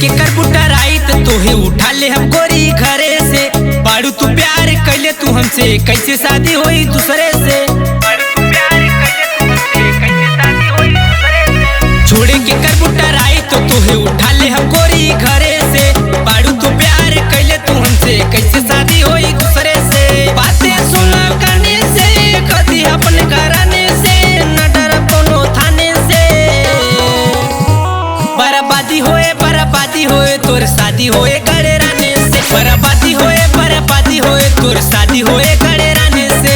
के कर बुटा राइत तोहे उठा ले हम गोरी घरे से। बाड़ू तू प्यार कैले तू हमसे कैसे शादी होई दूसरे से। छोड़े के कर बुटा राइत तोहे उठा ले हम गोरी घरे से। बाड़ू तू प्यार कैले तू हमसे कैसे शादी होई दूसरे से। बातें सुना करने से कदी अपने घराने से न डर कोनो थाने से। बर्बादी होए तोर शादी होए गड़े राने से। बर्बादी होए तोर शादी होए गड़े राने से।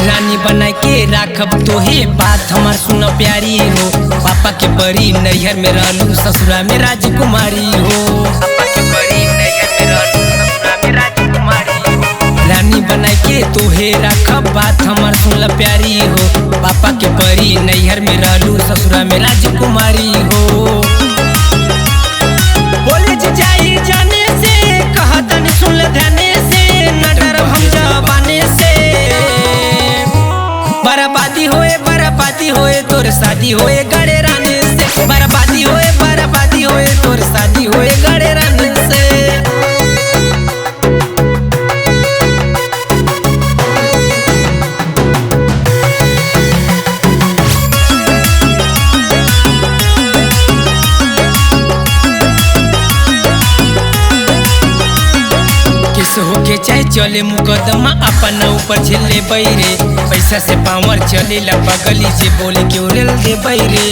रानी बना के राखब तोहे बात हमार सुन प्यारी हो। पापा के परी नैहर में रहलू ससुरा में राजकुमारी हो। रानी बना के तोहे राखब बात हमार सुन प्यारी हो। पापा के परी नैहर में रहलू ससुरा में राजकुमारी हो। बोले जाई जाने से कहतन सुन ध्याने से न डर हम जबाने से। बर्बादी होए तोर शादी होए गड़े रानी से। बर्बादी होए तोर शादी होए गड़े रानी से। किस होके चाहे चले मुकदमा अपना ऊपर झेले बैरे। पैसा से पावर चले ला बगली से बोले क्यों रेल दे बैरे।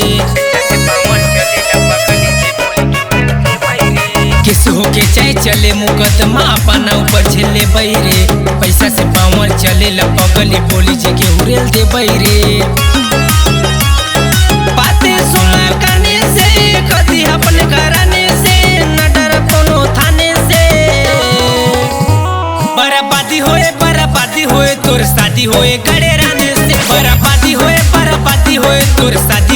किस होके चाहे चले मुकदमा अपना ऊपर झेले बैरे। पैसा से पावर चले ला बगली बोली जे क्यों रेल दे बैरे। बातें सुना करने से कदी अपने घराने से न डर कोनो थाने से। बर्बादी होए तोर शादी होए गड़े रानी से। बर्बादी होए तोर शादी